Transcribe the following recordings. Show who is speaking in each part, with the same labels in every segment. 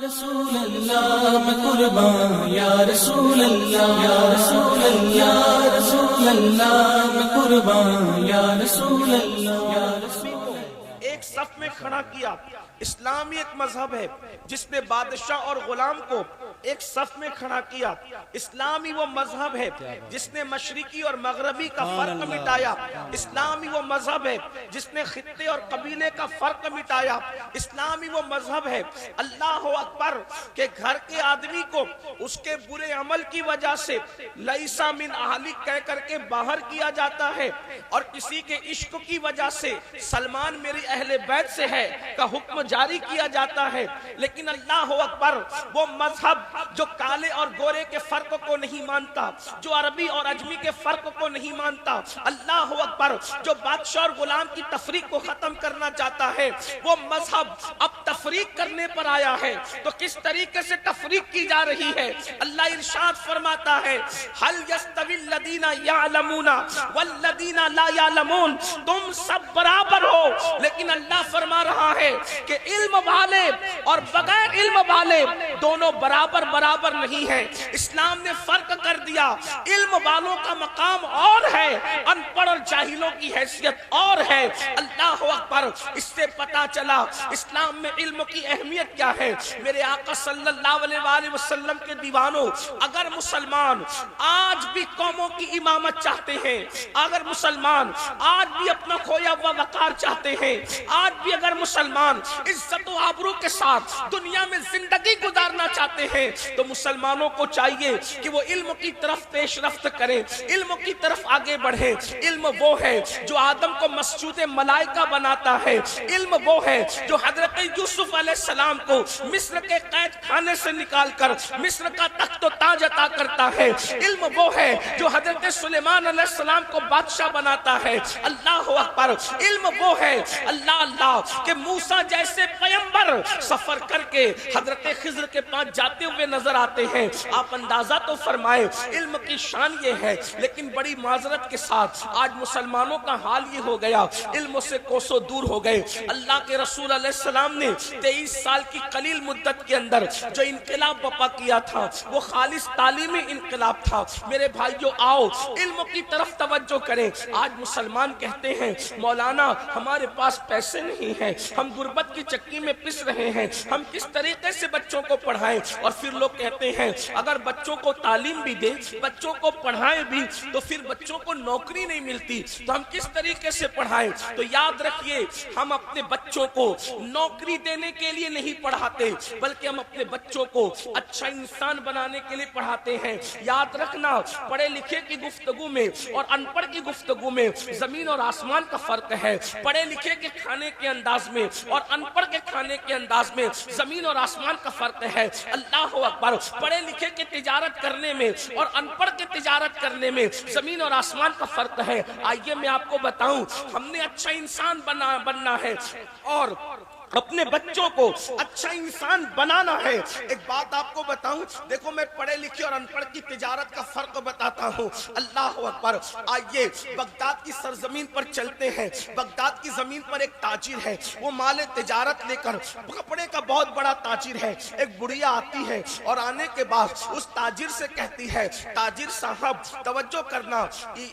Speaker 1: رسول اللہ میں قربان، یا رسول اللہ، یا رسول اللہ، یا رسول اللہ میں قربان، یا رسول اللہ، یا رسول اللہ۔
Speaker 2: ایک صف میں کھڑا کیا۔ اسلامی ایک مذہب ہے جس نے بادشاہ اور غلام کو ایک صف میں کھڑا کیا۔ اسلامی وہ مذہب ہے جس نے مشرقی اور مغربی کا فرق مٹایا۔ اسلامی وہ مذہب ہے جس نے خطے اور قبیلے کا فرق مٹایا۔ اسلامی وہ مذہب ہے اللہ اکبر کہ گھر کے آدمی کو اس کے برے عمل کی وجہ سے لیسا من اہلک کہہ کر کے باہر کیا جاتا ہے، اور کسی کے عشق کی وجہ سے سلمان میری اہل بیت سے ہے کا حکم جاری کیا جاتا ہے۔ لیکن اللہ اکبر وہ مذہب جو کالے اور گورے کے فرق کو نہیں مانتا، جو عربی اور عجمی کے فرق کو نہیں مانتا، اللہ اکبر جو بادشاہ اور غلام کی تفریق کو ختم کرنا چاہتا ہے، وہ مذہب اب تفریق کرنے پر آیا ہے۔ تو کس طریقے سے تفریق کی جا رہی ہے؟ اللہ ارشاد فرماتا ہے هل يستوي الذين يعلمون والذين لا يعلمون، تم سب برابر ہو، لیکن اللہ فرما رہا ہے کہ علم والے اور بغیر علم والے دونوں برابر نہیں ہیں۔ اسلام نے فرق کر دیا، علم والوں کا مقام اور ہے، ان پڑھ اور جاہلوں کی حیثیت اور ہے۔ اللہ اکبر، اس سے پتا چلا اسلام میں علم کی اہمیت کیا ہے۔ میرے آقا صلی اللہ علیہ وآلہ وسلم کے دیوانوں، اگر مسلمان آج بھی قوموں کی امامت چاہتے ہیں، اگر مسلمان آج بھی اپنا کھویا ہوا وقار چاہتے ہیں، آج بھی اگر مسلمان عزت و آبرو کے ساتھ دنیا میں زندگی گزارنا چاہتے ہیں، تو مسلمانوں کو چاہیے کہ وہ علم کی طرف پیش رفت کریں، علم کی طرف آگے بڑھیں۔ علم وہ ہے جو آدم کو مسجود ملائکہ بناتا ہے، علم وہ ہے جو حضرت یوسف علیہ السلام کو مصر کے قید خانے سے نکال کر مصر کا تخت و تاج عطا کرتا ہے، علم وہ ہے جو حضرت سلیمان علیہ السلام کو بادشاہ بناتا ہے۔ اللہ اکبر، علم وہ ہے اللہ کہ موسیٰ جیسے پیغمبر سفر کر کے حضرت خضر کے پاس جاتے ہوئے نظر آتے ہیں۔ آپ اندازہ تو فرمائے علم کی شان یہ ہے، لیکن بڑی معذرت کے ساتھ آج مسلمانوں کا حال یہ ہو گیا، علم سے کوسوں دور ہو گئے۔ اللہ کے رسول علیہ السلام نے 23 سال کی قلیل مدت کے اندر جو انقلاب برپا کیا تھا وہ خالص تعلیمی انقلاب تھا۔ میرے بھائیو، آؤ علم کی طرف توجہ کریں۔ آج مسلمان کہتے ہیں مولانا ہمارے پاس پیسے نہیں ہیں، ہم غربت کی چکی میں پس رہے ہیں، ہم کس طریقے سے بچوں کو پڑھائیں؟ اور پھر لوگ کہتے ہیں اگر بچوں کو تعلیم بھی دیں، بچوں کو پڑھائیں بھی، تو پھر بچوں کو نوکری نہیں ملتی، تو ہم کس طریقے سے پڑھائیں؟ تو یاد رکھیے، ہم اپنے بچوں کو نوکری دینے کے لیے نہیں پڑھاتے، بلکہ ہم اپنے بچوں کو اچھا انسان بنانے کے لیے پڑھاتے ہیں۔ یاد رکھنا، پڑھے لکھے کی گفتگو میں اور ان پڑھ کی گفتگو میں زمین اور آسمان کا فرق ہے۔ پڑھے لکھے کے کھانے کے انداز میں اور ان پڑھ کے کھانے کے انداز میں زمین اور آسمان کا فرق ہے۔ اللہ اکبر، پڑھے لکھے کے تجارت کرنے میں اور ان پڑھ کے تجارت کرنے میں زمین اور آسمان کا فرق ہے۔ آئیے میں آپ کو بتاؤں، ہم نے اچھا انسان بننا ہے اور اپنے بچوں کو اچھا انسان بنانا ہے۔ ایک بات آپ کو بتاؤں، دیکھو میں پڑھے لکھے اور ان پڑھ کی تجارت کا فرق بتاتا ہوں۔ اللہ اکبر، آئیے بغداد کی سرزمین پر چلتے ہیں۔ بغداد کی زمین پر ایک تاجر ہے، وہ مال تجارت لے کر، کپڑے کا بہت بڑا تاجر ہے۔ ایک بڑھیا آتی ہے اور آنے کے بعد اس تاجر سے کہتی ہے تاجر صاحب توجہ کرنا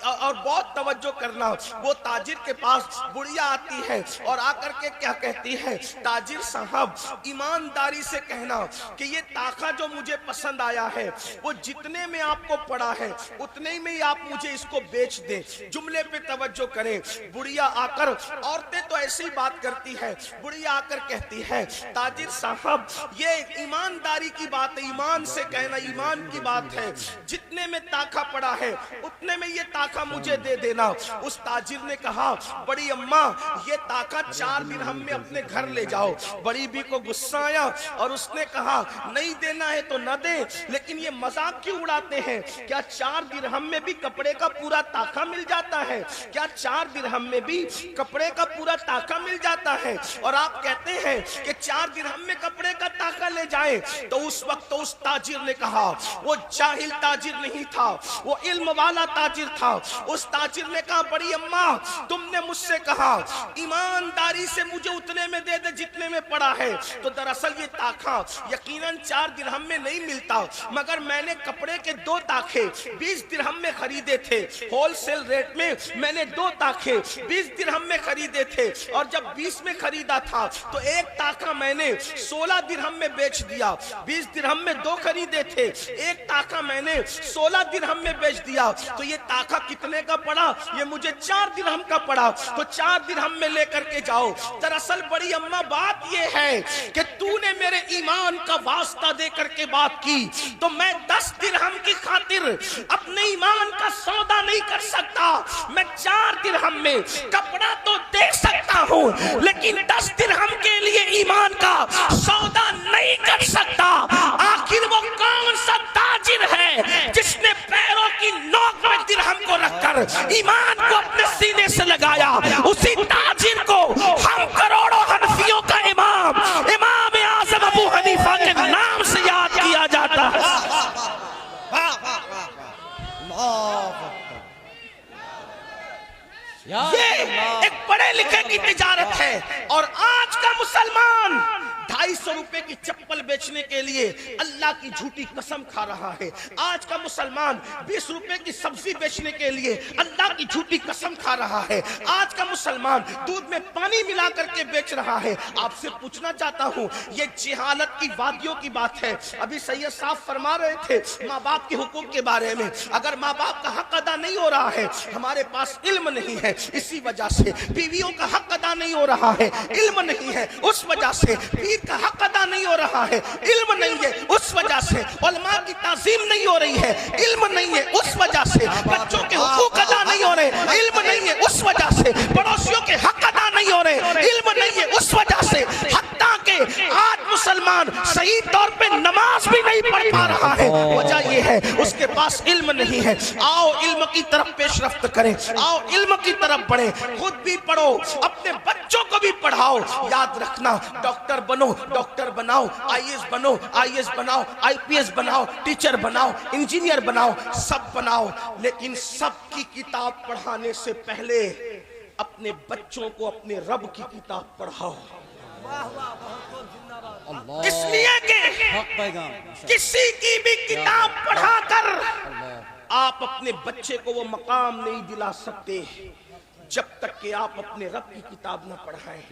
Speaker 2: اور بہت توجہ کرنا۔ وہ تاجر کے پاس بڑھیا آتی ہے اور آ کر کے کیا کہتی ہے، تاجر صاحب ایمانداری سے کہنا کہ یہ طاقہ جو مجھے پسند آیا ہے وہ جتنے میں آپ کو پڑا ہے اتنے میں ہی آپ مجھے اس کو بیچ دیں۔ جملے پہ توجہ کریں۔ بڑھیا آ کر، عورتیں تو ایسی بات کرتی ہے، بڑھیا آ کر کہتی ہے تاجر صاحب یہ ایمانداری کی بات ہے، ایمان سے کہنا، ایمان کی بات ہے، جتنے میں طاقہ پڑا ہے اتنے میں یہ طاقہ مجھے دے دینا۔ اس تاجر نے کہا بڑی اماں یہ طاقہ 4 درہم میں اپنے گھر لے جاؤ۔ بڑی بی کو غصہ آیا اور اس نے کہا نہیں دینا ہے تو نہ دیں، لیکن یہ مذاق کیوں اڑاتے ہیں؟ کیا 4 درہم میں بھی کپڑے کا پورا طاقہ مل جاتا ہے؟ کیا 4 درہم میں بھی کپڑے کا پورا طاقہ مل جاتا ہے؟ اور آپ کہتے ہیں کہ 4 درہم میں کپڑے کا طاقہ لے جائیں تو اس وقت اس تاجر نے کہا، وہ جاہل تاجر نہیں تھا، وہ علم والا تاجر تھا. اس تاجر نے کہا بڑی اماں تم نے مجھ سے کہا ایمانداری سے مجھے اتنے میں دے دے جتنے میں پڑا ہے. تو دراصل یہ تاخا یقیناً 4 درہم میں نہیں ملتا، مگر میں نے کپڑے کے 2 تاخے 20 درہم میں خریدے تھے. ہول سیل ریٹ میں میں نے 2 تاخے 20 درہم میں خریدے تھے، اور جب 20 میں خریدا تھا تو ایک تاخا میں نے 16 درہم میں بیچ دیا. 20 درہم میں 2 خریدے تھے، ایک تاخا میں نے 16 درہم میں بیچ دیا. تو یہ تاخا کتنے کا پڑا؟ یہ مجھے 4 درہم کا پڑا. تو 4 درہم میں لے کر کے جاؤ. دراصل بڑی اماں بات یہ ہے کہ تو نے میرے ایمان کا واسطہ دے کر کے بات کی تو میں 10 درہم کی خاطر اپنے ایمان کا سودا نہیں کر سکتا. میں 4 درہم میں کپڑا تو دے سکتا ہوں لیکن 10 درہم کے لیے ایمان کا سودا نہیں کر سکتا. آخر وہ کون سا تاجر ہے جس نے پیروں کی نوک میں درہم کو رکھ کر ایمان کو اپنے سینے سے لگایا؟ اسی تاجر کو ہم کروڑوں حنفیوں کا امام اعظم ابو حنیفہ کے نام سے یاد کیا جاتا ہے. یہ ایک پڑھے لکھے کی تجارت ہے. اور آج کا مسلمان 250 روپے کی چپل بیچنے کے لیے اللہ کی جھوٹی قسم کھا رہا ہے. آج کا مسلمان 20 روپے کی سبزی بیچنے کے لیے اللہ کی جھوٹی قسم کھا رہا ہے. آج کا مسلمان دودھ میں پانی ملا کر کے بیچ رہا ہے. آپ سے پوچھنا چاہتا ہوں یہ جہالت کی وادیوں کی بات ہے. ابھی سید صاحب فرما رہے تھے ماں باپ کے حقوق کے بارے میں. اگر ماں باپ کا حق ادا نہیں ہو رہا ہے، ہمارے پاس علم نہیں ہے اسی وجہ سے. بیویوں کا حق ادا نہیں ہو رہا ہے، علم نہیں ہے اس وجہ سے. پیر کا حق ادا نہیں ہو رہا ہے، علم نہیں ہے اس وجہ سے. علماء کی تعظیم نہیں ہو رہی ہے، علم نہیں ہے اس وجہ سے. بچوں کے حقوق ادا نہیں ہو رہے، علم نہیں ہے اس وجہ سے. پڑوسیوں کے حق ادا نہیں ہو رہے، علم نہیں ہے اس وجہ سے. حتیٰ کہ آج مسلمان صحیح طور پہ نماز بھی نہیں پڑھ پا رہا ہے. وجہ یہ ہے اس کے پاس علم نہیں ہے. آؤ علم کی طرف پیش رفت کریں، آؤ علم کی طرف بڑھیں. خود بھی پڑھو، اپنے بچوں کو بھی پڑھاؤ. یاد رکھنا ڈاکٹر بنو، ڈاکٹر بناؤ، آئی ایس بنو، آئی ایس بناؤ، آئی پی ایس بناؤ، ٹیچر بناؤ، انجینئر بناؤ، سب بناؤ. لیکن سب کی کتاب پڑھانے سے پہلے اپنے بچوں کو اپنے رب کی کتاب پڑھاؤ. اس لیے کہ کسی کی بھی کتاب پڑھا کر آپ اپنے بچے کو وہ مقام نہیں دلا سکتے جب تک کہ آپ اپنے رب کی کتاب نہ پڑھائیں.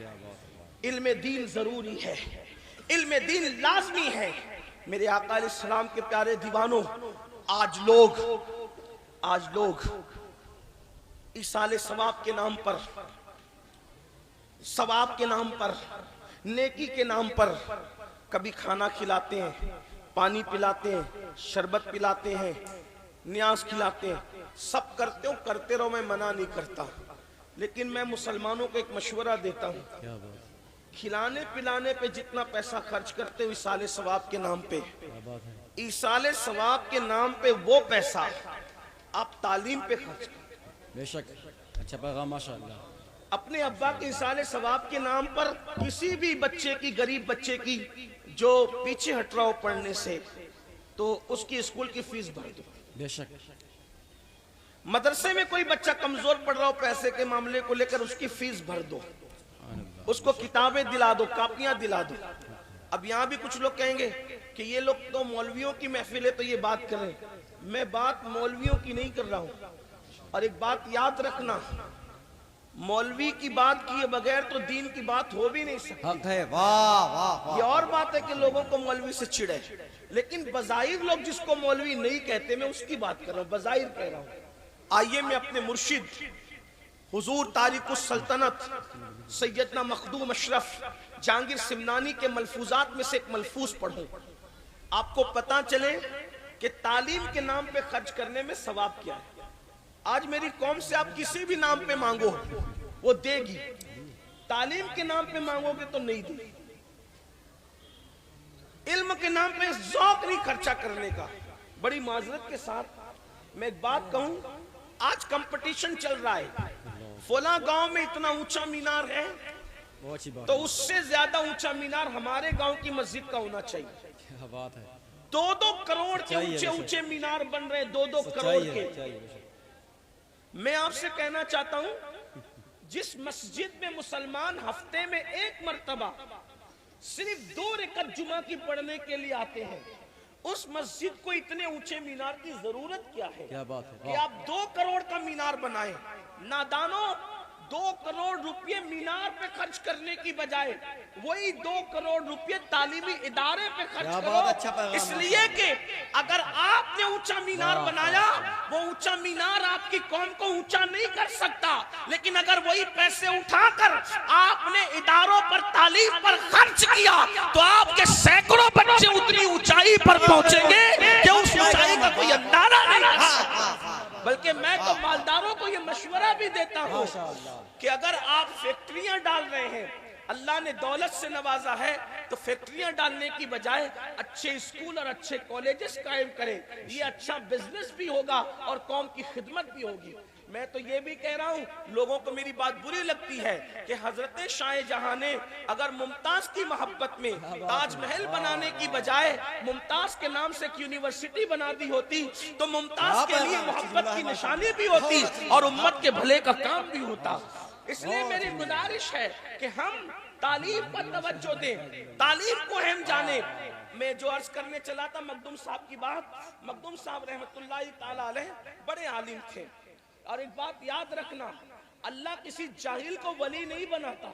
Speaker 2: علم دین ضروری ہے، علم دین لازمی ہے. میرے آقا علیہ السلام کے پیارے دیوانوں، آج لوگ ایصال ثواب کے نام پر، ثواب کے نام پر، نیکی کے نام پر کبھی کھانا کھلاتے ہیں، پانی پلاتے ہیں، شربت پلاتے ہیں، نیاز کھلاتے ہیں. سب کرتے ہو، کرتے رہو، میں منع نہیں کرتا. لیکن میں مسلمانوں کو ایک مشورہ دیتا ہوں، کھلانے پلانے پہ جتنا پیسہ خرچ کرتے ہو ایصال ثواب کے نام پہ، ایصال ثواب کے نام پہ وہ پیسہ آپ تعلیم پہ خرچ کریں.
Speaker 3: بے شک اچھا پیغام ماشاءاللہ.
Speaker 2: اپنے ابا کے ایصال ثواب کے نام پر کسی بھی بچے کی، غریب بچے کی جو پیچھے ہٹ رہا ہو پڑھنے سے، تو اس کی اسکول کی فیس بھر دو.
Speaker 3: بے شک
Speaker 2: مدرسے میں کوئی بچہ کمزور پڑھ رہا ہو پیسے کے معاملے کو لے کر اس کی فیس بھر دو، اس کو کتابیں دلا دو، کاپیاں دلا دو. اب یہاں بھی کچھ لوگ کہیں گے کہ یہ لوگ تو مولویوں کی محفل ہے تو یہ بات کریں. میں بات مولویوں کی نہیں کر رہا ہوں. اور ایک بات یاد رکھنا، مولوی کی بات کیے بغیر تو دین کی بات ہو بھی نہیں سکتی.
Speaker 3: حق ہے. واہ واہ.
Speaker 2: یہ اور بات ہے کہ لوگوں کو مولوی سے چڑھے، لیکن بظاہر لوگ جس کو مولوی نہیں کہتے، میں اس کی بات کر رہا ہوں، بظاہر کہہ رہا ہوں. آئیے میں اپنے مرشد حضور تاریخ السلطنت سیدنا مخدوم اشرف جہانگیر سمنانی کے ملفوظات میں سے ایک ملفوظ پڑھوں، آپ کو پتہ چلے کہ تعلیم کے نام پہ خرچ کرنے میں ثواب کیا ہے. آج میری قوم سے آپ کسی بھی نام پہ مانگو وہ دے گی، تعلیم کے نام پہ مانگو گے تو نہیں دے گی. علم کے نام پہ ذوق نہیں خرچہ کرنے کا. بڑی معذرت کے ساتھ میں ایک بات کہوں، آج کمپٹیشن چل رہا ہے، فلاں گاؤں میں اتنا اونچا مینار ہے،
Speaker 3: بہت اچھی بات
Speaker 2: تو اس سے زیادہ اونچا مینار ہمارے گاؤں کی مسجد کا ہونا چاہیے.
Speaker 3: کیا بات ہے.
Speaker 2: 2-2 کروڑ کے
Speaker 3: سچائی ہے
Speaker 2: اونچے
Speaker 3: ویسے.
Speaker 2: اونچے مینار بن رہے ہیں, 2-2 کروڑ
Speaker 3: سچائی ہے
Speaker 2: کے.
Speaker 3: سچائی ہے بے شک.
Speaker 2: میں آپ سے کہنا چاہتا ہوں, جس مسجد میں مسلمان ہفتے میں 1 مرتبہ صرف 2 رکعت جمعہ کی پڑھنے کے لیے آتے ہیں, اس مسجد کو اتنے اونچے مینار کی ضرورت کیا ہے
Speaker 3: کیا بات ہے.
Speaker 2: کہ آپ 2 کروڑ کا مینار بنائیں. نادانوں, 2 کروڑ روپے مینار پہ خرچ کرنے کی بجائے وہی 2 کروڑ روپے تعلیمی ادارے پہ خرچ
Speaker 3: کیا
Speaker 2: کرو.
Speaker 3: بات, اچھا پیغام.
Speaker 2: اس لیے کہ اگر آپ نے اونچا مینار بنایا, وہ اونچا مینار آپ کی قوم کو اونچا نہیں کر سکتا, لیکن اگر وہی پیسے اٹھا کر آپ نے اداروں پر تعلیم پر خرچ کیا تو آپ کے سینکڑوں بچے اتنی اونچائی پر پہنچیں گے کہ اس اونچائی کا کوئی اندازہ نہیں کر سکتا. بلکہ میں تو مالداروں کو یہ مشورہ بھی دیتا ہوں کہ اگر آپ فیکٹریاں ڈال رہے ہیں, اللہ نے دولت سے نوازا ہے, تو فیکٹریاں ڈالنے کی بجائے اچھے اسکول اور اچھے کالجز قائم کریں. یہ اچھا بزنس بھی ہوگا اور قوم کی خدمت بھی ہوگی. میں تو یہ بھی کہہ رہا ہوں, لوگوں کو میری بات بری لگتی ہے کہ حضرت شاہ جہاں نے اگر ممتاز کی محبت میں تاج محل بنانے کی بجائے ممتاز کے نام سے ایک یونیورسٹی بنا دی ہوتی تو ممتاز کے لیے محبت کی نشانی بھی ہوتی اور امت کے بھلے کا کام بھی ہوتا. اس لیے میری گزارش ہے کہ ہم تعلیم پر توجہ دیں, تعلیم کو ہم جانیں. میں جو عرض کرنے چلا تھا مخدوم صاحب کی بات, مخدوم صاحب رحمت اللہ تعالی علیہ بڑے عالم تھے. اور ایک بات یاد رکھنا, اللہ کسی جاہل کو ولی نہیں بناتا,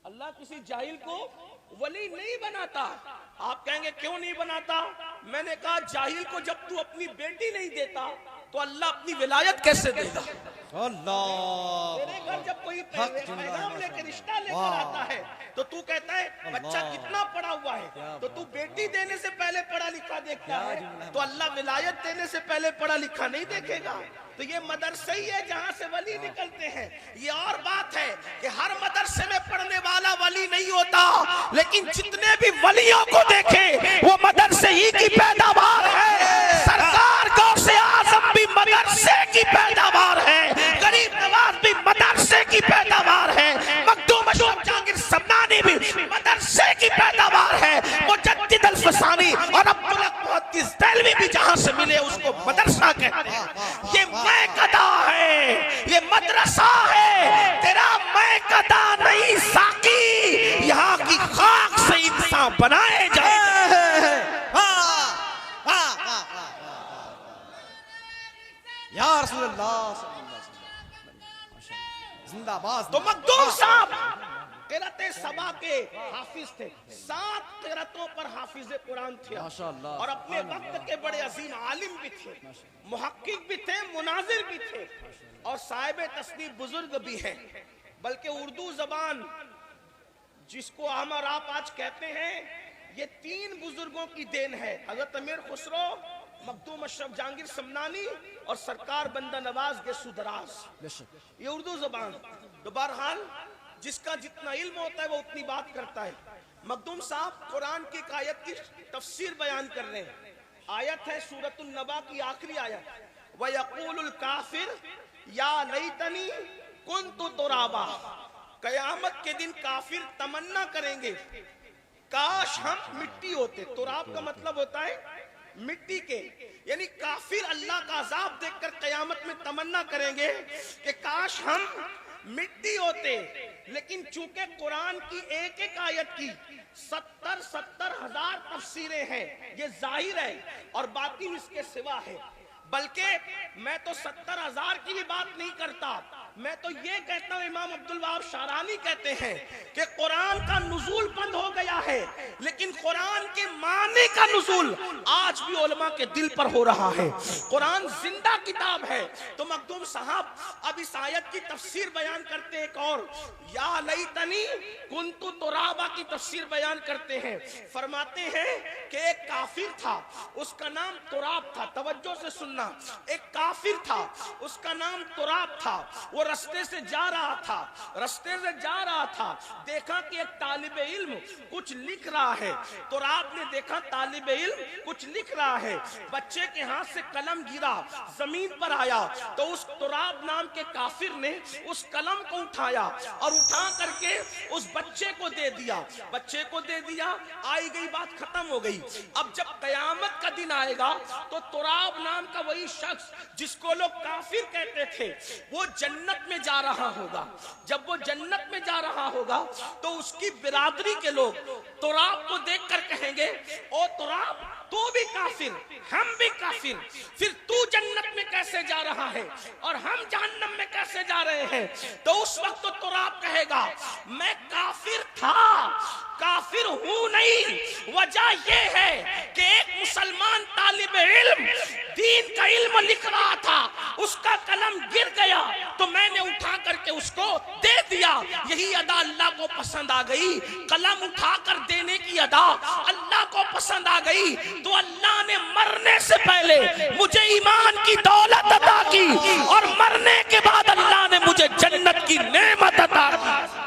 Speaker 2: اللہ کسی جاہل کو ولی نہیں بناتا. آپ کہیں گے کیوں نہیں بناتا؟ میں نے کہا جاہل کو جب تو اپنی بیٹی نہیں دیتا تو اللہ اپنی ولایت کیسے دے گا؟
Speaker 3: اللہ.
Speaker 2: تیرے گھر جب کوئی پیغام لے کے رشتہ لے کر آتا ہے تو تو کہتا ہے بچہ کتنا پڑھا ہوا ہے, تو تو بیٹی دینے سے پہلے پڑھا لکھا دیکھتا ہے, تو اللہ ولایت دینے سے پہلے پڑھا لکھا نہیں دیکھے گا. تو یہ مدرسہ ہی ہے جہاں سے ولی نکلتے ہیں. یہ اور بات ہے کہ ہر مدرسے میں پڑھنے والا ولی نہیں ہوتا, لیکن جتنے بھی ولیوں کو دیکھیں وہ مدرسے ہی کی پیداوار ہے. سرکار غوث اعظم بھی مدرسے کی پیداوار ہے, غریب نواز بھی مدرسے کی پیداوار ہے, مخدوم اشرف جہانگیر سمنانی بھی مدرسے کی پیداوار ہے, مجدد الفسانی اور عبدالحق محدث دہلوی بھی جہاں سے ملے اس کو مدرسہ کہتے ہیں. یہ میں قدا ہے, یہ مدرسہ ہے, تیرا میں قدا نہیں ساقی, یہاں کی خاک سے انسان بنائے جائے.
Speaker 3: یا رسول اللہ صلی اللہ علیہ وسلم زندہ باز.
Speaker 2: تو مخدوم صاحب قرأت سبا کے حافظ تھے, 7 قرأتوں پر حافظ قرآن تھے, اور اپنے وقت کے بڑے عظیم عالم بھی تھے, محقق بھی تھے, مناظر بھی تھے, اور صاحب تصنیف بزرگ بھی ہیں. بلکہ اردو زبان جس کو ہم اور آپ آج کہتے ہیں, یہ 3 بزرگوں کی دین ہے, حضرت امیر خسرو, مخدوم اشرف جہانگیر سمنانی اور سرکار بندہ نواز گیسو دراز. یہ اردو زبان. تو بہرحال جس کا جتنا علم ہوتا ہے وہ اتنی بات کرتا ہے. مخدوم صاحب قرآن کی ایک آیت کی تفسیر بیان کر رہے ہیں. آیت ہے سورۃ النبا کی آخری آیت, وَيَقُولُ الْكَافِرُ يَا لَيْتَنِي كُنْتُ تُرَابًا. قیامت کے دن کافر تمنا کریں گے کاش ہم مٹی ہوتے. تراب کا مطلب ہوتا ہے مٹی کے, یعنی کافر اللہ کا عذاب دیکھ کر قیامت میں تمنا کریں گے کہ کاش ہم مٹی ہوتے. لیکن چونکہ قرآن کی ایک ایک آیت کی 70 ہزار تفسیریں ہیں, یہ ظاہر ہے اور باطن اس کے سوا ہے. بلکہ میں تو 70 ہزار کی بھی بات نہیں کرتا, میں تو یہ کہتا ہوں, امام عبدالوہاب شارانی کہتے ہیں کہ قرآن کا نزول بند ہو گیا ہے, لیکن قرآن کے معنی کا نزول آج بھی علماء کے دل پر ہو رہا ہے. قرآن زندہ کتاب ہے. تو مخدوم صاحب اب اس آیت کی تفسیر بیان کرتے ایک اور, یا لیتنی کنت ترابا کی تفسیر بیان کرتے ہیں. فرماتے ہیں کہ ایک کافر تھا, اس کا نام تراب تھا. توجہ سے سننا, ایک کافر تھا, اس کا نام تراب تھا. وہ وہ رستے سے جا رہا تھا دیکھا کہ ایک طالب علم کچھ لکھ رہا ہے. تراب نے دیکھا طالب علم کچھ لکھ رہا ہے. بچے کے ہاتھ سے قلم گرا, زمین پر آیا تو اس تراب نام کے کافر نے اس قلم کو اٹھایا اور اٹھا کر کے اس بچے کو دے دیا. آئی گئی بات ختم ہو گئی. اب جب قیامت کا دن آئے گا تو تراب نام کا وہی شخص جس کو لوگ کافر کہتے تھے وہ جنت میں جا رہا ہوگا. جب وہ جنت میں جا رہا ہوگا تو اس کی برادری کے لوگ تراب کو دیکھ کر کہیں گے, او تراب تو بھی کافر, ہم بھی کافر, پھر تو جنت میں کیسے جا رہا ہے اور ہم جہنم میں کیسے جا رہے ہیں؟ تو اس وقت تو تراب کہے گا میں کافر تھا, کافر ہوں نہیں. وجہ یہ ہے کہ ایک مسلمان طالب علم دین کا علم لکھ رہا تھا, اس کا قلم گر گیا تو میں نے اٹھا کر کے اس کو دے دیا. یہی ادا اللہ کو پسند آ گئی. قلم اٹھا کر دینے کی ادا اللہ کو پسند آ گئی تو اللہ نے مرنے سے پہلے مجھے ایمان کی دولت عطا کی اور مرنے کے بعد اللہ نے مجھے جنت کی نعمت عطا کی.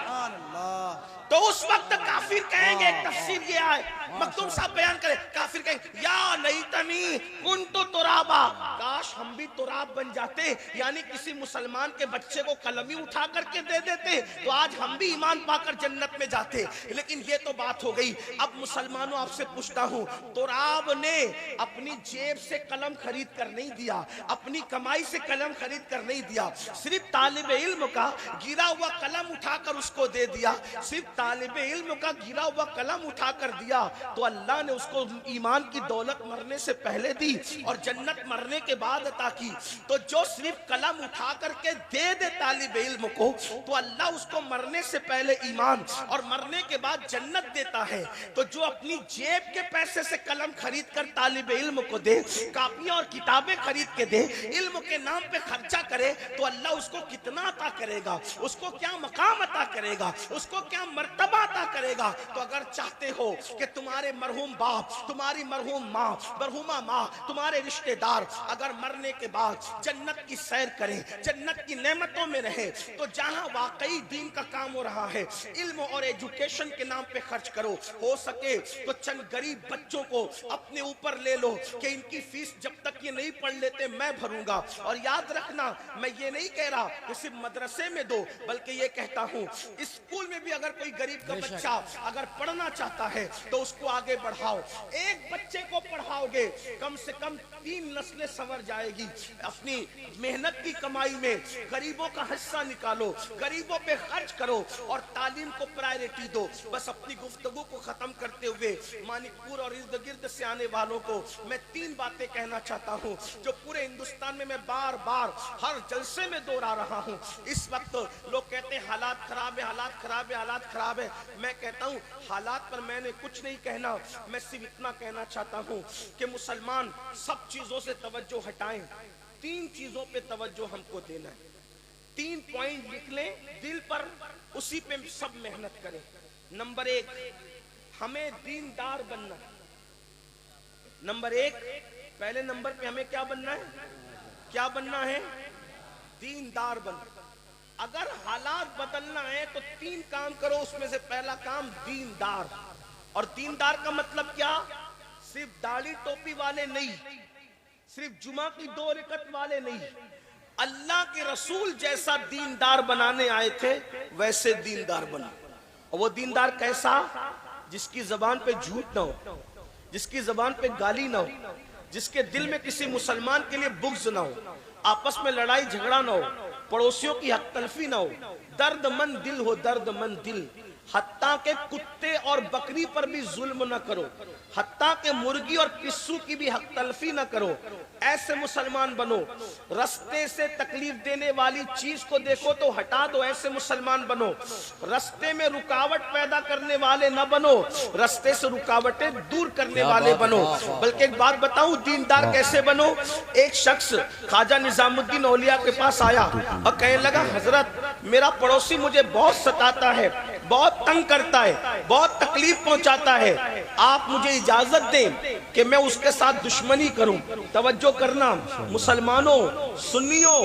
Speaker 2: تو اس وقت کافر کہیں گے, ایک تفسیر یہ ہے مخدوم صاحب بیان کرے, کافر کہیں گے یا لیتنی کنت ترابا, کاش ہم بھی تراب بن جاتے, یعنی کسی مسلمان کے بچے کو قلمی اٹھا کر کے دے دیتے تو آج ہم بھی ایمان پا کر جنت میں جاتے. لیکن یہ تو بات ہو گئی. اب مسلمانوں آپ سے پوچھتا ہوں, تراب نے اپنی جیب سے قلم خرید کر نہیں دیا, اپنی کمائی سے قلم خرید کر نہیں دیا, صرف طالب علم کا گرا ہوا قلم اٹھا کر اس کو دے دیا. صرف طالب علم کا گرا ہوا قلم اٹھا کر دیا تو اللہ نے اس کو ایمان کی دولت مرنے سے پہلے دی اور جنت مرنے کے بعد عطا کی. تو جو صرف قلم اٹھا کر کے دے دے طالب علم کو تو اللہ اس کو مرنے سے پہلے ایمان اور مرنے کے بعد جنت دیتا ہے. تو جو اپنی جیب کے پیسے سے قلم خرید کر طالب علم کو دے, کاپیاں اور کتابیں خرید کے دے, علم کے نام پہ خرچہ کرے تو اللہ اس کو کتنا عطا کرے گا, اس کو کیا مقام عطا کرے گا, اس کو کیا مرتبہ عطا کرے گا. تو اگر چاہتے ہو کہ تمہارے مرحوم باپ, تمہاری مرحوم ماں, مرحومہ ماں, تمہارے رشتہ دار اگر مرنے کے بعد جنت کی سیر کریں, جنت کی نعمتوں میں رہے, تو جہاں واقعی دین کا کام ہو رہا ہے علم اور ایجوکیشن کے نام پہ خرچ کرو. ہو سکے تو چند غریب بچوں کو اپنے اوپر لے لو کہ ان کی فیس جب تک یہ نہیں پڑھ لیتے میں بھروں گا. اور یاد رکھنا, میں یہ نہیں کہہ رہا کہ صرف مدرسے میں دو, بلکہ یہ کہتا ہوں اسکول میں بھی اگر کوئی غریب کا بچہ اگر پڑھنا چاہتا ہے تو اس کو آگے بڑھاؤ. ایک بچے کو پڑھاؤ گے کم سے کم 3 نسلیں سنور جائے گی. اپنی محنت کی کمائی میں غریبوں کا حصہ نکالو, غریبوں پہ خرچ کرو اور تعلیم کو پرائرٹی دو. بس اپنی گفتگو کو ختم کرتے ہوئے مانک پور اور ارد گرد سے آنے والوں کو میں 3 باتیں کہنا چاہتا ہوں جو پورے ہندوستان میں بار بار ہر جلسے میں دوہرا رہا ہوں. اس وقت لوگ کہتے ہیں حالات خراب ہے, حالات خراب ہے, حالات خراب ہے. میں کہتا ہوں حالات پر میں نے کچھ نہیں کہنا, میں صرف اتنا کہنا چاہتا ہوں کہ مسلمان سب چیزوں سے توجہ ہٹائیں, 3 چیزوں پہ توجہ ہم کو دینا ہے. 3 پوائنٹ لکھ لیں دل پر, اسی پہ سب محنت کریں. نمبر 1, ہمیں دیندار بننا ہے. نمبر 1, پہلے نمبر پہ ہمیں کیا بننا ہے, کیا بننا ہے, دیندار بننا. اگر حالات بدلنا ہے تو 3 کام کرو, اس میں سے پہلا کام دیندار. اور دیندار کا مطلب کیا, صرف داڑھی ٹوپی والے نہیں, صرف جمعہ کی 2 رکعت والے نہیں, اللہ کے رسول جیسا دیندار بنانے آئے تھے ویسے دیندار بنا. اور وہ دیندار کیسا, جس کی زبان پہ جھوٹ نہ ہو, جس کی زبان پہ گالی نہ ہو, جس کے دل میں کسی مسلمان کے لیے بغض نہ ہو, آپس میں لڑائی جھگڑا نہ ہو, پڑوسیوں کی حق تلفی نہ ہو, درد مند دل ہو, درد مند دل. حتیٰ کہ کتے اور بکری پر بھی ظلم نہ کرو, حتیٰ کہ مرغی اور پسو کی بھی حق تلفی نہ کرو. ایسے مسلمان بنو. رستے سے تکلیف دینے والی چیز کو دیکھو تو ہٹا دو, ایسے مسلمان بنو. رستے میں رکاوٹ پیدا کرنے والے نہ بنو, رستے سے رکاوٹیں دور کرنے والے بنو. بلکہ ایک بات بتاؤں دیندار کیسے بنو. ایک شخص خواجہ نظام الدین اولیاء کے پاس آیا اور کہنے لگا حضرت میرا پڑوسی مجھے بہت ستاتا ہے, بہت تنگ کرتا ہے, بہت تکلیف پہنچاتا ہے, آپ مجھے اجازت دیں کہ میں اس کے ساتھ دشمنی کروں. توجہ کرنا مسلمانوں، سنیوں،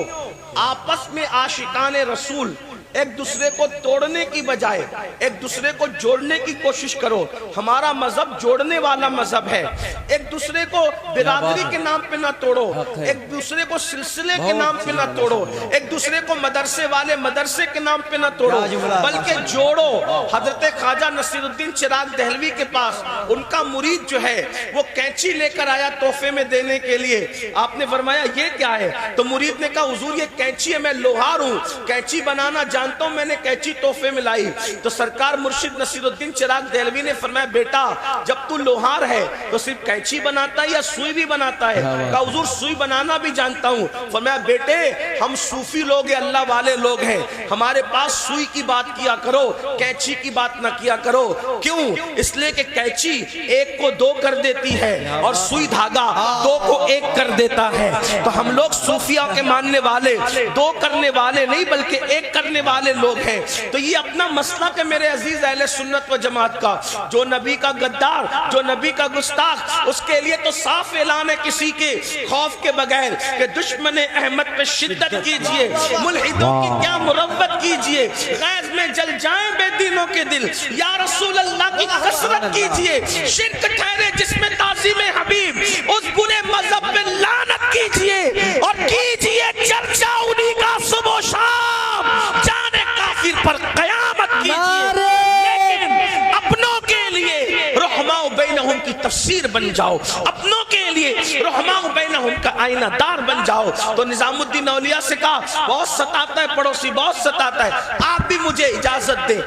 Speaker 2: آپس میں عاشقان رسول ایک دوسرے کو توڑنے کی بجائے ایک دوسرے کو جوڑنے کی کوشش کرو. ہمارا مذہب جوڑنے والا مذہب ہے. ایک دوسرے کو برادری کے نام پہ نہ توڑو، ایک دوسرے کو سلسلے کے نام پہ نہ توڑو، ایک دوسرے کو مدرسے والے مدرسے کے نام پہ نہ توڑو، بلکہ جوڑو. حضرت خواجہ نصیر الدین چراغ دہلوی کے پاس ان کا مرید جو ہے وہ کینچی لے کر آیا تحفے میں دینے کے لیے. آپ نے فرمایا یہ کیا ہے؟ تو مرید نے کہا حضور یہ کینچی ہے، میں لوہار ہوں، کینچی بنانا جانتا ہوں، میں نے کینچی تحفے میں لائی. تو سرکار مرشد نصیر الدین چراغ دہلوی نے فرمایا بیٹا جب تو لوہار ہے تو صرف کینچی بناتا ہے یا سوئی بھی بناتا ہے؟ کہا حضور سوئی بنانا بھی جانتا ہوں. فرمایا بیٹے ہم صوفی لوگ ہیں، اللہ والے لوگ ہیں، ہمارے پاس سوئی کی بات کیا کرو، کینچی کی بات نہ کیا کرو. کیوں؟ اس لیے کہ کینچی ایک کو دو کر دیتی ہے اور سوئی دھاگا دو کو ایک کر دیتا ہے. تو ہم لوگ صوفیہ کے ماننے والے دو کرنے والے نہیں بلکہ ایک کرنے والے لوگ ہیں. تو یہ اپنا مسئلہ کہ میرے عزیز اہل سنت و جماعت کا، جو نبی کا غدار، جو نبی کا گستاخ، اس کے لیے تو صاف اعلان ہے کسی کے خوف کے بغیر کہ دشمن احمد پہ شدت کیجئے، ملحدوں کی کیا مروت کیجئے، غیظ میں جل جائیں بے دینوں کے دل، یا رسول اللہ کی کثرت کیجئے. شرک ٹھہرے جس میں تعظیم حبیب، اس برے مذہب پہ لعنت کیجئے اور کیجئے چرچا انہی کا صبح و شام. جانے کافر پر قیامت کیجئے، لیکن اپنوں کے لیے رحماء بینہم کی تفسیر بن جاؤ، اپنوں کے لیے رحماء بینہم کا آئینہ دار بن جاؤ. تو نظام الدین اولیاء سے کہا بہت ستاتا ہے پڑوسی، بہت ستاتا ہے، آپ بھی مجھے اجازت دیں،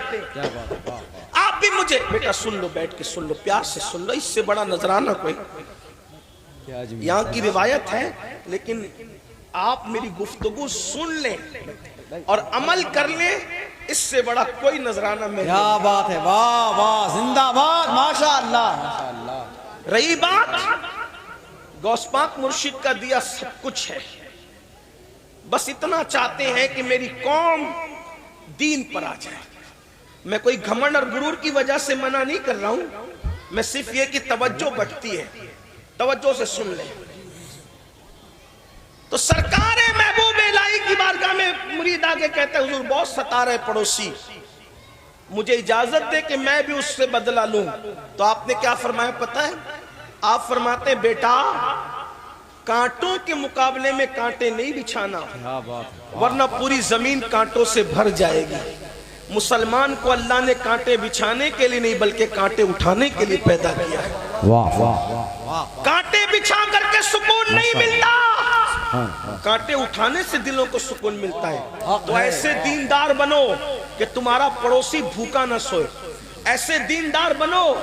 Speaker 2: آپ بھی مجھے. بیٹا سن لو، بیٹھ کے سن لو، پیار سے سن لو، اس سے بڑا نذرانہ کوئی. یہاں کی روایت ہے لیکن آپ میری گفتگو سن لیں اور عمل کر لیں، اس سے بڑا کوئی نذرانہ میں.
Speaker 3: کیا بات ہے، واہ واہ، زندہ باد، ماشاءاللہ.
Speaker 2: رہی بات غوث پاک مرشد کا دیا سب کچھ ہے، بس اتنا چاہتے ہیں کہ میری قوم دین پر آ جائے. میں کوئی گھمنڈ اور غرور کی وجہ سے منع نہیں کر رہا ہوں، میں صرف یہ کہ توجہ بڑھتی ہے. توجہ سے سن لیں. تو سرکار محبوب الہی کی بارگاہ میں مرید آگے کہتے ہیں حضور بہت ستا رہے پڑوسی، مجھے اجازت دے کہ میں بھی اس سے بدلہ لوں. تو آپ نے کیا فرمایا پتہ ہے؟ آپ فرماتے ہیں بیٹا کانٹوں کے مقابلے میں کانٹے نہیں بچھانا، ورنہ پوری زمین کانٹوں سے بھر جائے گی. مسلمان کو اللہ نے کانٹے بچھانے کے لیے نہیں بلکہ کانٹے اٹھانے کے لیے پیدا کیا ہے. کانٹے بچھا کر کے سکون نہیں ملتا، کانٹے اٹھانے سے دلوں کو سکون ملتا ہے. تو ایسے دیندار بنو کہ تمہارا پڑوسی بھوکا نہ سوئے. ایسے دیندار بنو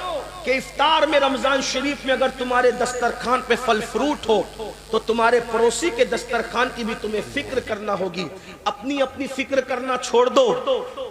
Speaker 2: کہ افطار میں رمضان شریف میں اگر تمہارے دسترخوان پہ پھل فروٹ ہو تو تمہارے پڑوسی کے دسترخوان کی بھی تمہیں فکر کرنا ہوگی. اپنی فکر کرنا چھوڑ دو،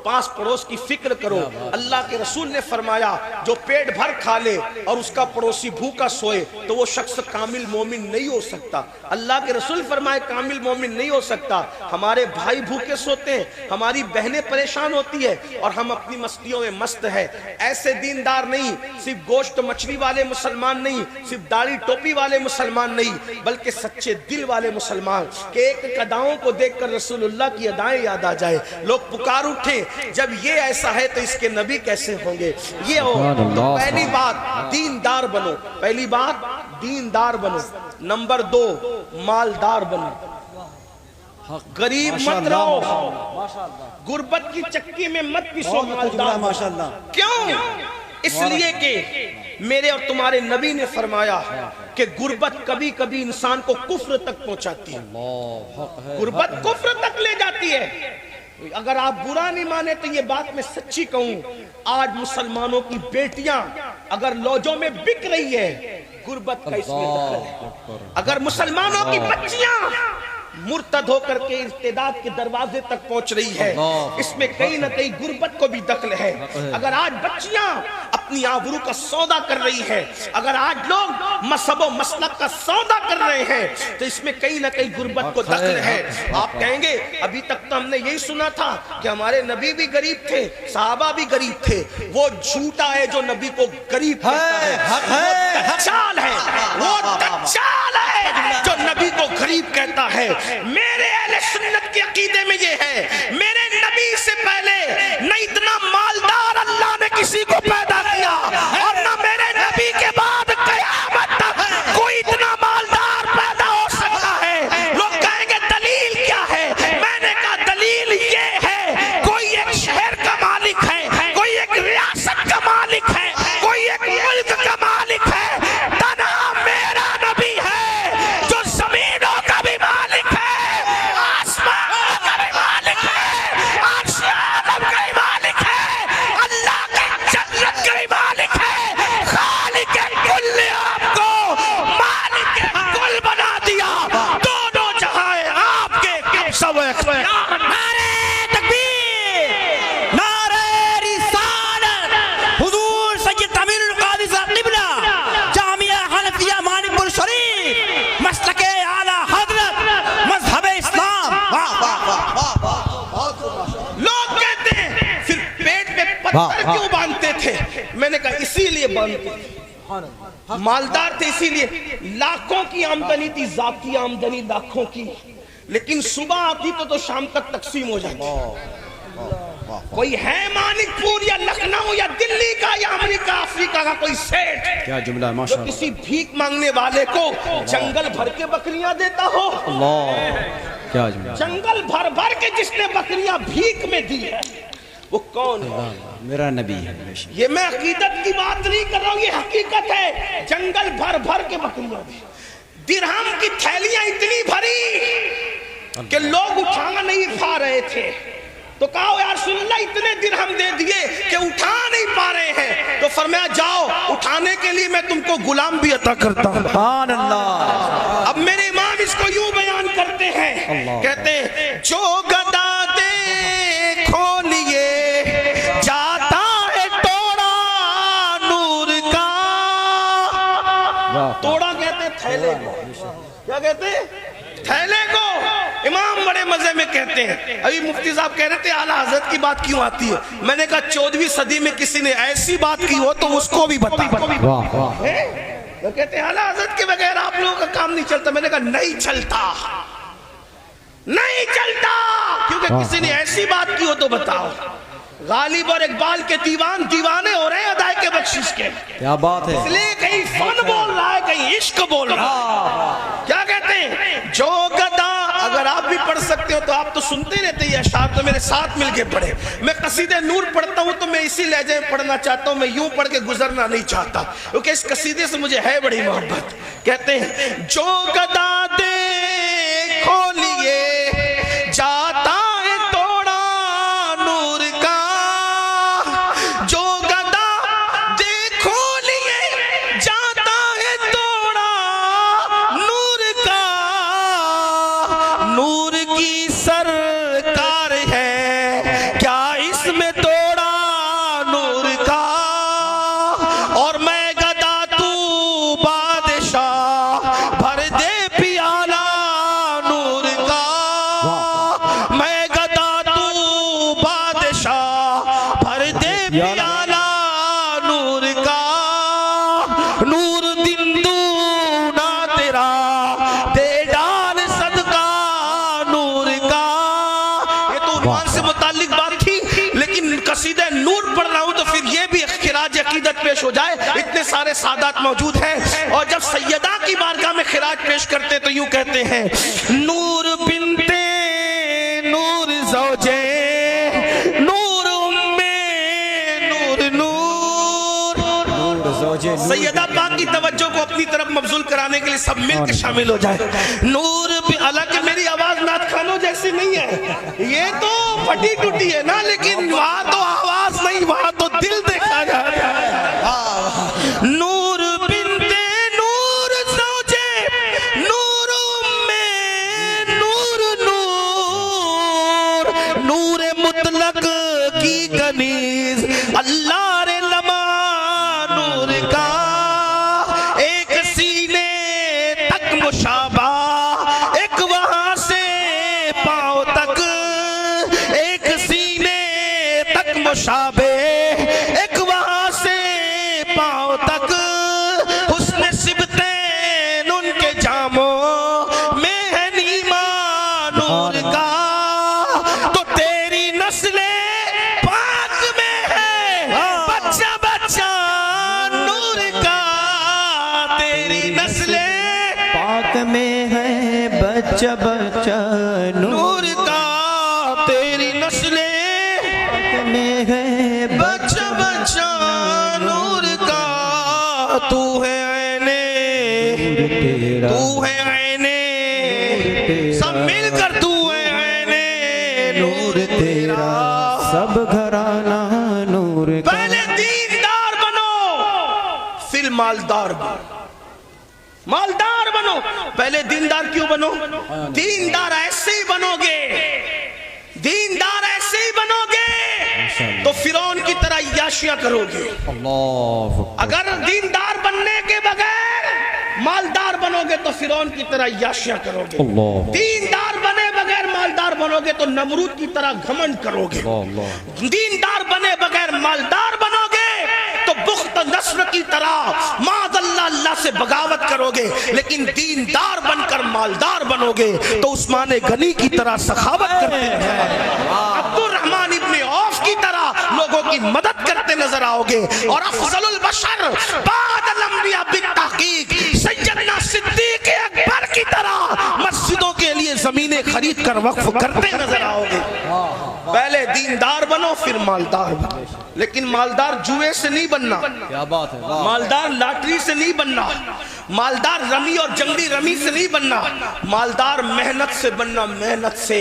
Speaker 2: پاس پڑوس کی فکر کرو. اللہ کے رسول نے فرمایا جو پیٹ بھر کھا لے اور اس کا پڑوسی بھوکا سوئے تو وہ شخص کامل مومن نہیں ہو سکتا. اللہ کے رسول فرمائے کامل مومن نہیں ہو سکتا. ہمارے بھائی بھوکے سوتے ہیں، ہماری بہنیں پریشان ہوتی ہے اور ہم اپنی مستیوں میں مست ہے. ایسے دیندار نہیں، صرف گوشت مچھلی والے مسلمان نہیں، صرف داڑھی ٹوپی والے مسلمان نہیں، بلکہ سچے دل والے مسلمان کہ ایک اداؤں کو دیکھ کر رسول اللہ کی ادائیں یاد آ جائے. لوگ پکار اٹھے جب یہ ایسا ہے تو اس کے نبی کیسے ہوں گے. یہ ہو تو پہلی بات دیندار بنو، پہلی بات دیندار بنو. نمبر 2 مالدار بنو. غریب مت رہو، غربت کی چکی میں مت پیسو.
Speaker 3: ماشاءاللہ.
Speaker 2: کیوں؟ اس لیے کہ میرے اور تمہارے نبی نے فرمایا کہ غربت کبھی کبھی انسان کو کفر تک پہنچاتی ہے. غربت کفر تک لے جاتی ہے. اگر آپ برا نہیں مانے تو یہ بات میں سچی کہوں، آج مسلمانوں کی بیٹیاں اگر لوجوں میں بک رہی ہے غربت کا اس میں دخل ہے. اگر مسلمانوں کی بچیاں مرتد ہو کر کے ارتداد کے دروازے تک پہنچ رہی ہے، اس میں کہیں نہ کہیں غربت کو بھی دخل ہے. اگر آج بچیاں اپنی آبرو کا سودا کر رہی ہے، اگر آج لوگ مذہب و مسلک کا سودا کر رہے ہیں تو اس میں کہیں نہ کہیں غربت کو دخل ہے. آپ کہیں گے ابھی تک تو ہم نے یہی سنا تھا کہ ہمارے نبی بھی غریب تھے، صحابہ بھی غریب تھے. وہ جھوٹا ہے جو نبی کو غریب کہتا ہے، وہ دجال ہے. چال ہے جو نبی کو غریب کہتا ہے. میرے اہل سنت کے عقیدے میں یہ ہے میرے نبی سے پہلے نہ اتنا مالدار اللہ نے کسی کو پیدا کیا اور نہ میرے نبی کے بعد قیامت تک کوئی اتنا مالدار پیدا ہو سکتا ہے. لوگ کہیں گے دلیل کیا ہے؟ میں نے کہا دلیل یہ ہے کوئی ایک شہر کا مالک ہے, کوئی ایک ریاست کا مالک ہے, کوئی ایک ملک کا مالک ہے. تنہا میرا نبی ہے جو زمینوں کا بھی مالک ہے, آسمانوں کا بھی مالک ہے, عرش عالم کا بھی مالک ہے, اللہ کا جنت کا بھی مالک ہے. خالق کل نے آپ کو مالک کل بنا دیا. دونوں جہاں آپ کے سب اختیار.
Speaker 3: نعرہ تکبیر، نعرہ رسالت. حضور سید امین القادری صاحب قبلہ جامعہ حنفیہ مانک پور شریف مسلک اعلی حضرت مذہب اسلام. واہ واہ واہ واہ واہ.
Speaker 2: لوگ کہتے ہیں پھر پیٹ میں پتھر کیوں باندھتے تھے؟ میں نے کہا اسی لیے باندھتے تھے, مالدار تھے اسی لیے. لاکھوں کی آمدنی تھی, ذاتی آمدنی لاکھوں کی, لیکن صبح آتی تو شام تک تقسیم ہو جاتی. کوئی ہے مانک پور یا لکھنؤ یا دلی کا یا امریکہ افریقہ کا کوئی سیٹ
Speaker 3: کیا جملہ ہے
Speaker 2: جو
Speaker 3: ماشاءاللہ.
Speaker 2: کسی بھیک مانگنے والے کو جنگل بھر کے بکریاں دیتا ہو؟
Speaker 3: اللہ کیا جملہ.
Speaker 2: جنگل بھر بھر کے جس نے بکریاں بھیک میں دی ہے وہ کون ہے؟
Speaker 3: میرا نبی ہے.
Speaker 2: یہ میں عقیدت کی بات نہیں کر رہا ہوں, یہ حقیقت ہے. جنگل بھر بھر کے بکریاں دی, درہم کی تھیلیاں اتنی بھری کہ لوگ اٹھا نہیں پا رہے تھے. تو کہا یا رسول اللہ اتنے درہم دے دیے کہ اٹھا نہیں پا رہے ہیں. تو فرمایا جاؤ اٹھانے کے لیے میں تم کو غلام بھی عطا کرتا ہوں.
Speaker 3: سبحان اللہ.
Speaker 2: اب میرے امام اس کو یوں بیان کرتے ہیں, کہتے ہیں جو گدا دیکھو لیے جاتا ہے توڑا نور کا. توڑا کہتے ہیں تھیلے کو. کیا کہتے ہیں؟ تھیلے کو. امام بڑے مزے میں کہتے ہیں. ابھی مفتی صاحب کہہ رہے تھے اعلیٰ حضرت کی بات کیوں آتی ہے. میں نے کہا 14ویں صدی میں کسی نے ایسی بات کی ہو تو اس کو بھی بتا. وہ کہتے ہیں اعلیٰ حضرت کے بغیر آپ لوگوں کا کام نہیں چلتا. میں نے کہا نہیں چلتا, نہیں چلتا, کیونکہ کسی نے ایسی بات کی ہو تو بتاؤ. غالب اور اقبال کے دیوان دیوانے ہو رہے ہیں ادائے کے بخشش کے.
Speaker 3: کیا بات ہے.
Speaker 2: اس لیے کہیں فن بول رہا ہے کہیں عشق بول رہا ہے. کیا کہتے ہیں جو گدا. اگر آپ بھی پڑھ سکتے ہو تو آپ تو سنتے رہتے ہیں اشعار, تو میرے ساتھ مل کے پڑھے. میں قصیدہ نور پڑھتا ہوں تو میں اسی لہجے میں پڑھنا چاہتا ہوں, میں یوں پڑھ کے گزرنا نہیں چاہتا کیونکہ اس قصیدے سے مجھے ہے بڑی محبت. کہتے ہیں جو گدا دیکھو لیے جاتا ہے توڑا نور کا. جو گدا دیکھو لیے جاتا ہے توڑا نور کا. نور کی سرکار ہے کیا اس میں توڑا نور کا. اور میں گدا تو بادشاہ بھر دے پیالہ نور کا. میں گدا تو بادشاہ بھر دے پیالہ نور کا. نور دن دونا تیرا دے ڈال صدقہ نور کا. یہ تو عنوان سے متعلق بات تھی, لیکن قصیدہ نور پڑھ رہا ہوں تو پھر یہ بھی خراج عقیدت پیش ہو جائے. اتنے سارے سادات موجود ہیں اور جب سیدہ کی بارگاہ میں خراج پیش کرتے تو یوں کہتے ہیں نور بنتے نور زوجے نور امے نور نور. سیدہ پاک کی توجہ کو اپنی طرف مبذول کرانے کے لیے سب مل کے شامل ہو جائے. نور حالانکہ میری آواز نعت خانوں جیسی نہیں ہے, یہ تو پھٹی ٹوٹی ہے نا, لیکن وہاں تو آواز نہیں, وہاں تو دل دیکھا جاتا ہے. نور بنتے نور زوجے نور امے نور نور. نور مطلق کی کنیز اللہ رے لما نور کا. ایک سینے تک مشابہ ایک وہاں سے پاؤں تک, ایک سینے تک مشابہ تیری نسل
Speaker 3: پاک میں ہے بچہ بچہ
Speaker 2: نور کا، تیری نسل
Speaker 3: پاک میں ہے
Speaker 2: بچہ بچہ نور کا، تو ہے عینے،
Speaker 3: تیرا
Speaker 2: تو ہے عینے، سب مل کر تو ہے عینے نور تیرا،
Speaker 3: سب گھرانہ نور کا
Speaker 2: پہلے دیندار بنو پھر مالدار بنو، مالدار بنو پہلے دیندار کیوں بنو؟ دیندار ایسے ہی بنو گے، دیندار ایسے ہی بنو گے تو فرعون کی طرح عیاشیاں کرو گے۔
Speaker 3: اللہ
Speaker 2: اگر دیندار بننے کے بغیر مالدار بنو گے تو فرعون کی طرح عیاشیاں کرو گے،
Speaker 3: اللہ
Speaker 2: دیندار بنے بغیر مالدار بنو گے تو نمرود کی طرح گھمنڈ کرو گے، دیندار بنے بغیر مالدار بنو گے تو بخت نصر کی طرح معاذ اللہ اللہ سے بغاوت کرو گے، لیکن دیندار بن کر مالدار بنو گے تو عثمان غنی کی طرح سخاوت کرتے ہیں، عبد الرحمن ابن عوف کی طرح لوگوں کی مدد کرتے نظر آؤ گے، اور افضل البشر بعد الانبیاء بالتحقیق سیدنا صدیق اکبر کی طرح مسجدوں کے لیے زمینیں خرید کر وقف کرتے نظر آؤ گے۔ پہلے دیندار بنو پھر مالدار بنو، لیکن مالدار جوئے سے نہیں بننا،
Speaker 3: کیا بات ہے،
Speaker 2: مالدار لاٹری سے نہیں بننا، مالدار رمی اور جنگلی رمی سے نہیں بننا، مالدار محنت سے بننا، محنت سے،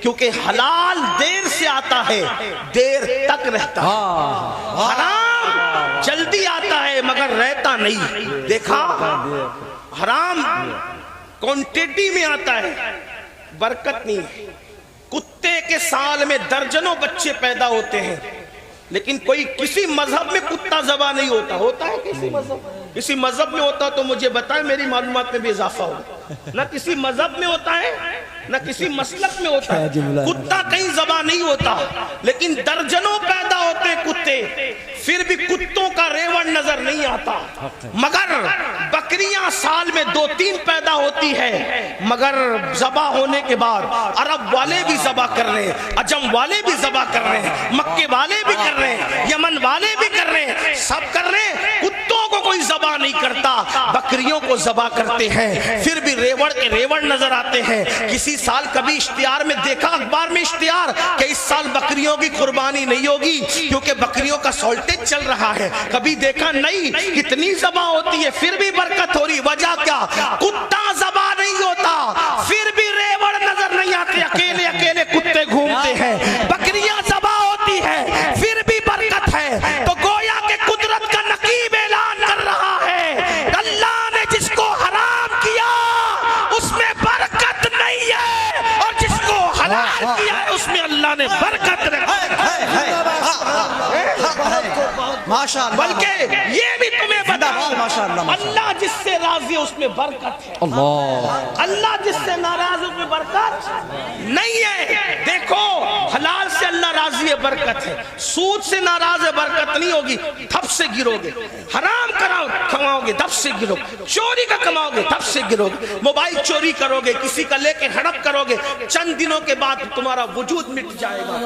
Speaker 2: کیونکہ حلال دیر سے آتا ہے دیر تک رہتا ہے، حرام جلدی آتا ہے مگر رہتا نہیں۔ دیکھا حرام کوانٹیٹی میں آتا ہے، برکت نہیں ہے۔ کتے کے سال میں درجنوں بچے پیدا ہوتے ہیں، لیکن کوئی کسی مذہب میں کتا ذبح نہیں ہوتا، ہوتا ہے کسی مذہب؟ کسی مذہب میں ہوتا تو مجھے بتائیں، میری معلومات میں بھی اضافہ ہوگا۔ نہ کسی مذہب میں ہوتا ہے نہ کسی مسلک میں ہوتا ہے، کتا کہیں ذبح نہیں ہوتا، لیکن درجنوں پیدا ہوتے کتے، پھر بھی کتوں کا ریوڑ نظر نہیں آتا، مگر بکریاں سال میں 2-3 پیدا ہوتی ہے، مگر ذبح ہونے کے بعد عرب والے بھی ذبح کر رہے ہیں، عجم والے بھی ذبح کر رہے ہیں، مکے والے بھی کر رہے ہیں، یمن والے بھی کر رہے ہیں، سب کر رہے ہیں، کتوں کو کوئی ذبح نہیں کرتا، بکریوں کو ذبح کرتے ہیں، پھر بھی ریوڑ کے ریوڑ نظر آتے ہیں۔ کسی سال کبھی اشتہار میں دیکھا، اخبار میں اشتہار کہ اس سال بکریوں کی قربانی نہیں ہوگی کیونکہ بکریوں کا سالٹیج چل رہا ہے، کبھی دیکھا نہیں، کتنی ذبح ہوتی ہے پھر بھی برکت ہو رہی، وجہ کیا؟ کتا ذبح نہیں ہوتا پھر بھی ریوڑ نظر نہیں آتے، اکیلے اکیلے کتے گھومتے ہیں، بکریاں ذبح ہوتی ہے پھر بھی برکت ہے، تو گویا کہ قدرت کا نقیب اعلان کر رہا ہے، اللہ نے جس کو حرام کیا اس میں برکت نہیں ہے، اور جس کو حلال کیا ہے اس میں اللہ نے برکت رکھی ہے۔ بلکہ یہ بھی تمہیں بتاؤں، اللہ جس سے راضی ہے اس میں برکت ہے، اللہ جس سے ناراض ہے اس میں برکت نہیں ہے۔ دیکھو حلال سے اللہ راضی ہے، برکت ہے، سود سے ناراض ہے، برکت نہیں ہوگی، دھپ سے گرو گے، حرام کماؤ گے دھپ سے گرو گے، چوری کا کماؤ گے دھپ سے گرو گے، موبائل چوری کرو گے، کسی کا لے کے ہڑپ کرو گے، چند دنوں کے بعد تمہارا وجود مٹ جائے گا۔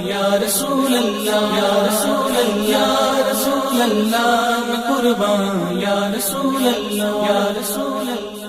Speaker 1: یا رسول اللہ یا رسول اللہ یا رسول اللہ میں قربان، یا رسول اللہ یا رسول اللہ۔